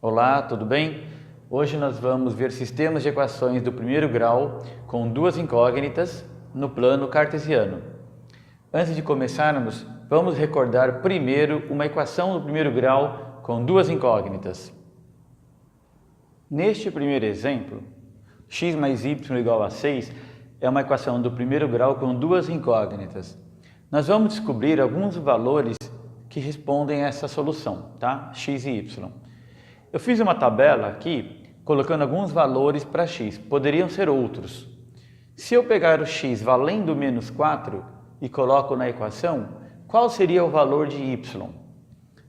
Olá, tudo bem? Hoje nós vamos ver sistemas de equações do primeiro grau com duas incógnitas no plano cartesiano. Antes de começarmos, vamos recordar primeiro uma equação do primeiro grau com duas incógnitas. Neste primeiro exemplo, x mais y igual a 6 é uma equação do primeiro grau com duas incógnitas. Nós vamos descobrir alguns valores que respondem a essa solução, tá? X e y. Eu fiz uma tabela aqui, colocando alguns valores para x, poderiam ser outros. Se eu pegar o x valendo menos 4 e coloco na equação, qual seria o valor de y?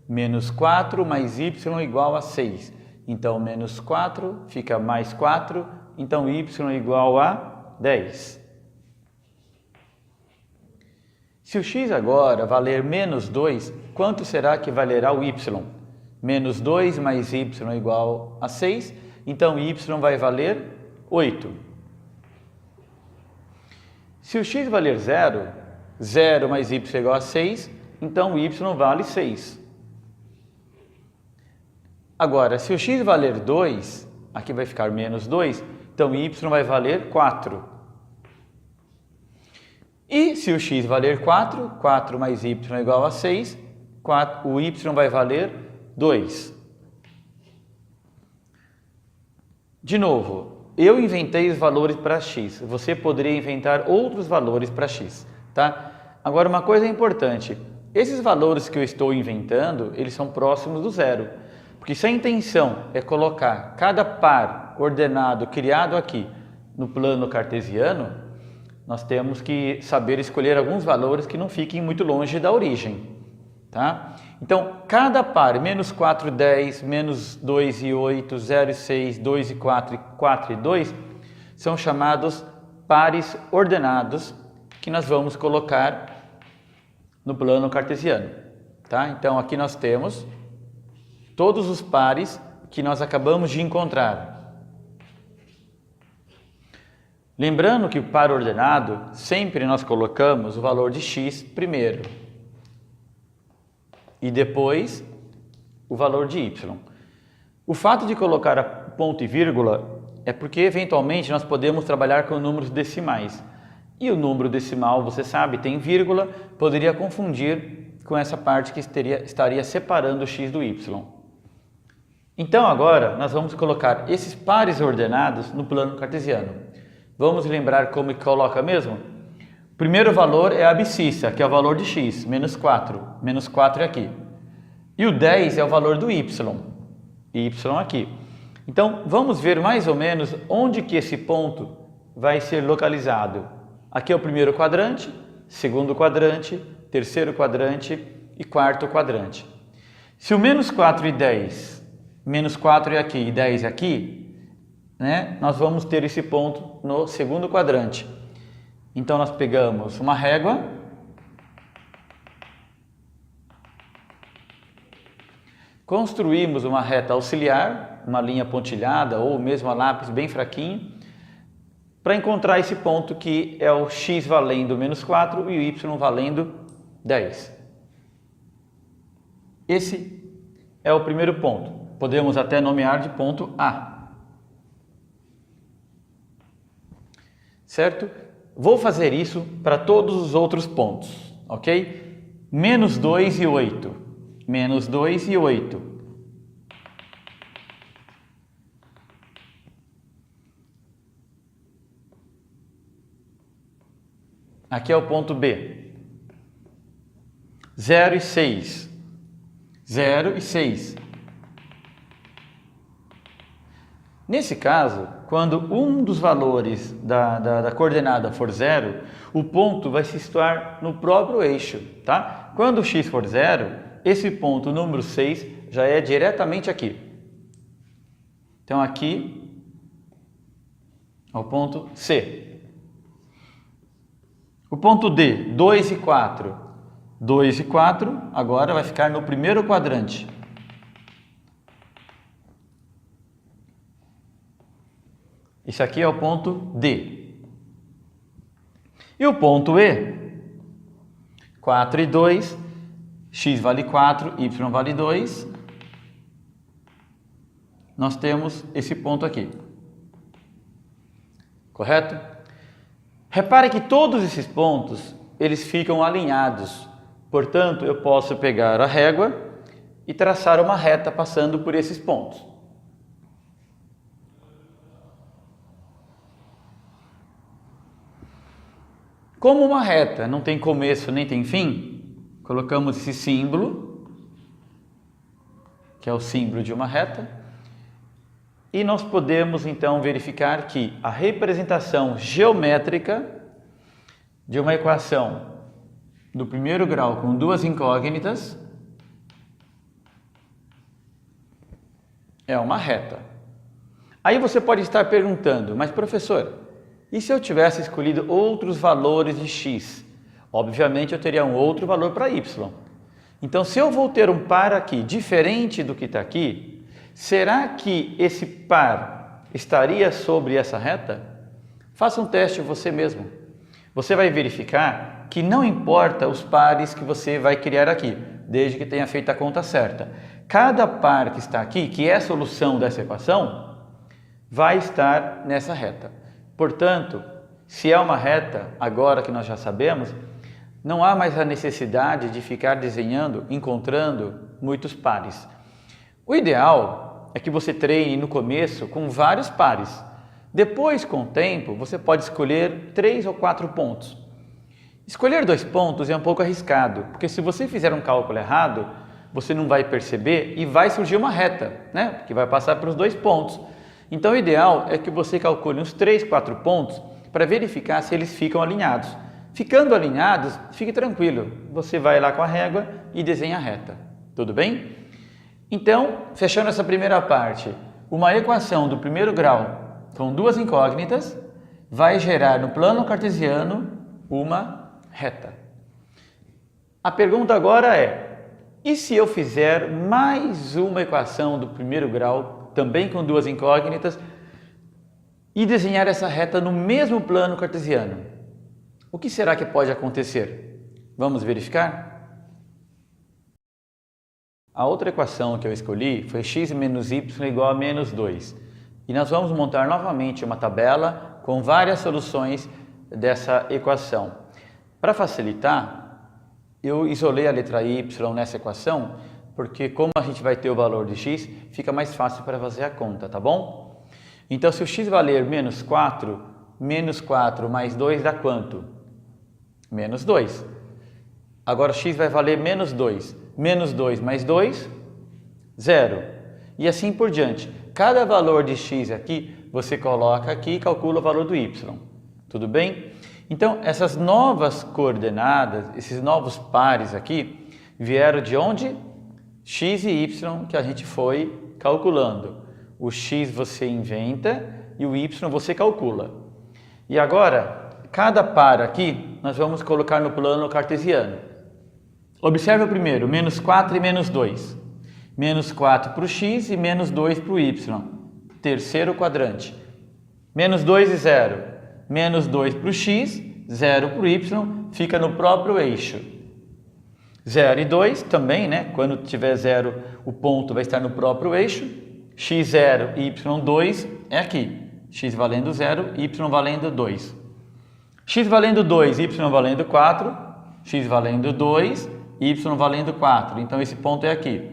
Menos 4 mais y igual a 6. Então, menos 4 fica mais 4, então y igual a 10. Se o x agora valer menos 2, quanto será que valerá o y? Menos 2 mais y igual a 6, então y vai valer 8. Se o x valer 0, 0 mais y igual a 6, então y vale 6. Agora, se o x valer 2, aqui vai ficar menos 2, então y vai valer 4. E se o x valer 4, 4 mais y igual a 6, o y vai valer 2. De novo, eu inventei os valores para x, você poderia inventar outros valores para x, tá? Agora, uma coisa importante, esses valores que eu estou inventando, eles são próximos do zero, porque se a intenção é colocar cada par ordenado criado aqui no plano cartesiano, nós temos que saber escolher alguns valores que não fiquem muito longe da origem. Tá? Então, cada par, menos 4 e 10, menos 2 e 8, 0 e 6, 2 e 4 e 4 e 2, são chamados pares ordenados que nós vamos colocar no plano cartesiano. Tá? Então, aqui nós temos todos os pares que nós acabamos de encontrar. Lembrando que o par ordenado, sempre nós colocamos o valor de x primeiro. E depois o valor de y. O fato de colocar ponto e vírgula é porque eventualmente nós podemos trabalhar com números decimais. E o número decimal, você sabe, tem vírgula, poderia confundir com essa parte que estaria separando o x do y. Então agora nós vamos colocar esses pares ordenados no plano cartesiano. Vamos lembrar como que coloca mesmo? O primeiro valor é a abscissa, que é o valor de x, menos 4. Menos 4 é aqui. E o 10 é o valor do y. Y aqui. Então, vamos ver mais ou menos onde que esse ponto vai ser localizado. Aqui é o primeiro quadrante, segundo quadrante, terceiro quadrante e quarto quadrante. Se o menos 4 e 10, menos 4 é aqui e 10 é aqui, né, nós vamos ter esse ponto no segundo quadrante. Então, nós pegamos uma régua, construímos uma reta auxiliar, uma linha pontilhada ou mesmo a lápis bem fraquinho, para encontrar esse ponto que é o x valendo menos 4 e o y valendo 10. Esse é o primeiro ponto. Podemos até nomear de ponto A. Certo? Vou fazer isso para todos os outros pontos, ok? Menos 2 e 8. Menos 2 e 8. Aqui é o ponto B. 0 e 6. 0 e 6. Nesse caso, quando um dos valores da coordenada for 0, o ponto vai se situar no próprio eixo, tá? Quando o x for 0, esse ponto número 6 já é diretamente aqui. Então, aqui é o ponto C. O ponto D, 2 e 4. 2 e 4 agora vai ficar no primeiro quadrante. Esse aqui é o ponto D. E o ponto E, 4 e 2, x vale 4, y vale 2. nós temos esse ponto aqui. Correto? Repare que todos esses pontos, eles ficam alinhados. Portanto, eu posso pegar a régua e traçar uma reta passando por esses pontos. Como uma reta não tem começo nem tem fim, colocamos esse símbolo, que é o símbolo de uma reta, e nós podemos então verificar que a representação geométrica de uma equação do primeiro grau com duas incógnitas é uma reta. Aí você pode estar perguntando, mas professor, e se eu tivesse escolhido outros valores de x? Obviamente eu teria um outro valor para y. Então, se eu vou ter um par aqui diferente do que está aqui, será que esse par estaria sobre essa reta? Faça um teste você mesmo. Você vai verificar que não importa os pares que você vai criar aqui, desde que tenha feito a conta certa. Cada par que está aqui, que é a solução dessa equação, vai estar nessa reta. Portanto, se é uma reta, agora que nós já sabemos, não há mais a necessidade de ficar desenhando, encontrando muitos pares. O ideal é que você treine no começo com vários pares. Depois, com o tempo, você pode escolher 3 ou 4 pontos. Escolher 2 pontos é um pouco arriscado, porque se você fizer um cálculo errado, você não vai perceber e vai surgir uma reta, né? Porque vai passar pelos 2 pontos. Então, o ideal é que você calcule uns 3, 4 pontos para verificar se eles ficam alinhados. Ficando alinhados, fique tranquilo, você vai lá com a régua e desenha a reta. Tudo bem? Então, fechando essa primeira parte, uma equação do primeiro grau com duas incógnitas vai gerar no plano cartesiano uma reta. A pergunta agora é, e se eu fizer mais uma equação do primeiro grau, também com duas incógnitas, e desenhar essa reta no mesmo plano cartesiano? O que será que pode acontecer? Vamos verificar? A outra equação que eu escolhi foi x menos y igual a menos 2. E nós vamos montar novamente uma tabela com várias soluções dessa equação. Para facilitar, eu isolei a letra y nessa equação, porque como a gente vai ter o valor de x, fica mais fácil para fazer a conta, tá bom? Então, se o x valer menos 4 mais 2 dá quanto? Menos 2. Agora, x vai valer menos 2. Menos 2 mais 2, 0. E assim por diante. Cada valor de x aqui, você coloca aqui e calcula o valor do y. Tudo bem? Então, essas novas coordenadas, esses novos pares aqui, vieram de onde? X e y que a gente foi calculando. O x você inventa e o y você calcula. E agora, cada par aqui, nós vamos colocar no plano cartesiano. Observe o primeiro, menos 4 e menos 2. Menos 4 para o x e menos 2 para o y. Terceiro quadrante. Menos 2 e 0. Menos 2 para o x, 0 para o y, fica no próprio eixo. 0 e 2 também, né? Quando tiver 0, o ponto vai estar no próprio eixo. x0 e y2 é aqui. X valendo 0, y valendo 2. X valendo 2, y valendo 4. X valendo 2, y valendo 4. Então, esse ponto é aqui.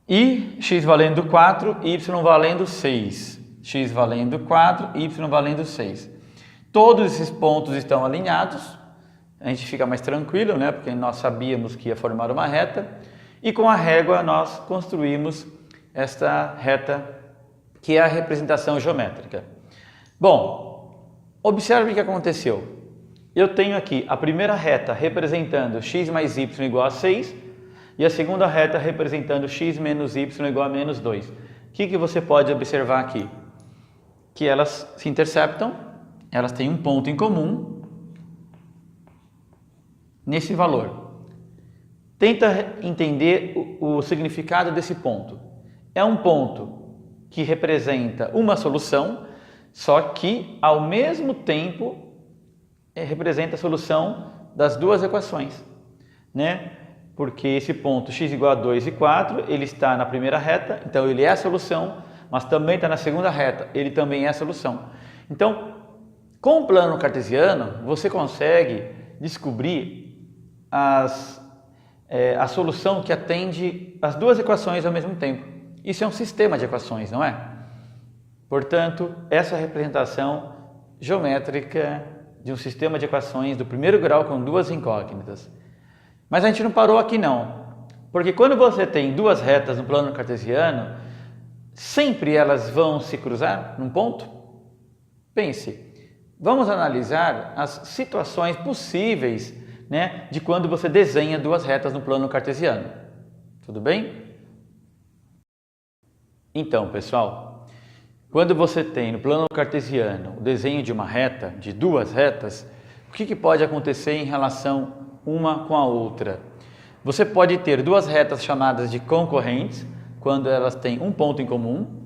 E x valendo 4, y valendo 6. X valendo 4, y valendo 6. Todos esses pontos estão alinhados. A gente fica mais tranquilo, né? Porque nós sabíamos que ia formar uma reta. E com a régua nós construímos esta reta que é a representação geométrica. Bom, observe o que aconteceu. Eu tenho aqui a primeira reta representando x mais y igual a 6 e a segunda reta representando x menos y igual a menos 2. O que você pode observar aqui? Que elas se interceptam, elas têm um ponto em comum nesse valor. Tenta entender o significado desse ponto. É um ponto que representa uma solução, só que ao mesmo tempo representa a solução das duas equações, né? porque esse ponto x igual a 2 e 4, ele está na primeira reta, então ele é a solução, mas também está na segunda reta, ele também é a solução. Então, com o plano cartesiano, você consegue descobrir a solução que atende as duas equações ao mesmo tempo. Isso é um sistema de equações, não é? Portanto, essa é a representação geométrica de um sistema de equações do primeiro grau com duas incógnitas. Mas a gente não parou aqui não, porque quando você tem duas retas no plano cartesiano, sempre elas vão se cruzar num ponto? Pense, vamos analisar as situações possíveis, né, de quando você desenha duas retas no plano cartesiano. Tudo bem? Então, pessoal, quando você tem no plano cartesiano o desenho de uma reta, de duas retas, o que pode acontecer em relação uma com a outra? Você pode ter duas retas chamadas de concorrentes, quando elas têm um ponto em comum.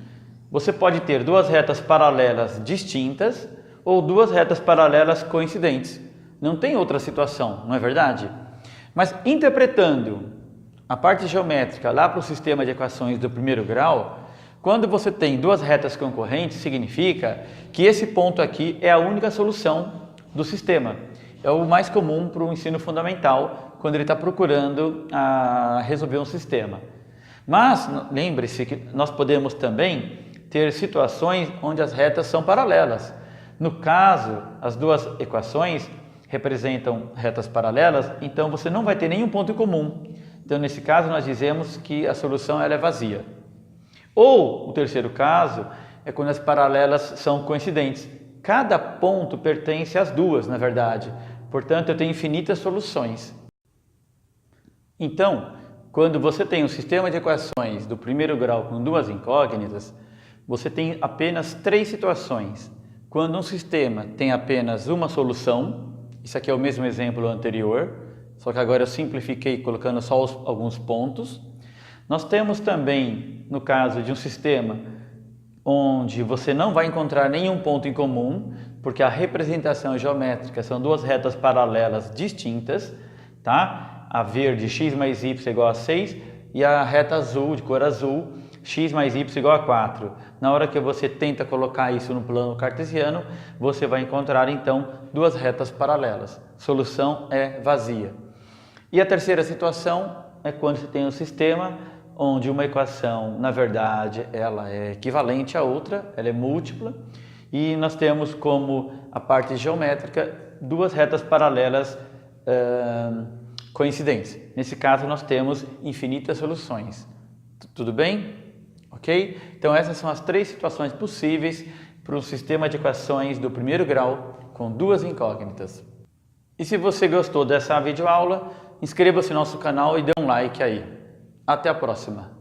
Você pode ter duas retas paralelas distintas ou duas retas paralelas coincidentes. Não tem outra situação, não é verdade? Mas interpretando a parte geométrica lá para o sistema de equações do primeiro grau, quando você tem duas retas concorrentes, significa que esse ponto aqui é a única solução do sistema. É o mais comum para o ensino fundamental, quando ele está procurando resolver um sistema. Mas lembre-se que nós podemos também ter situações onde as retas são paralelas. No caso, as duas equações representam retas paralelas, então você não vai ter nenhum ponto em comum. Então, nesse caso, nós dizemos que a solução ela é vazia. Ou, o terceiro caso, é quando as paralelas são coincidentes. Cada ponto pertence às duas, na verdade. Portanto, eu tenho infinitas soluções. Então, quando você tem um sistema de equações do primeiro grau com duas incógnitas, você tem apenas três situações. Quando um sistema tem apenas uma solução, isso aqui é o mesmo exemplo anterior, só que agora eu simplifiquei colocando só alguns pontos. Nós temos também, no caso de um sistema onde você não vai encontrar nenhum ponto em comum, porque a representação geométrica são duas retas paralelas distintas, tá? A verde x mais y igual a 6 e a reta azul, de cor azul, x mais y igual a 4. Na hora que você tenta colocar isso no plano cartesiano, você vai encontrar então duas retas paralelas. Solução é vazia. E a terceira situação é quando você tem um sistema onde uma equação, na verdade, ela é equivalente à outra, ela é múltipla, e nós temos como a parte geométrica duas retas paralelas coincidentes. Nesse caso, nós temos infinitas soluções. Tudo bem? Ok? Então, essas são as três situações possíveis para um sistema de equações do primeiro grau com duas incógnitas. E se você gostou dessa videoaula, inscreva-se no nosso canal e dê um like aí. Até a próxima!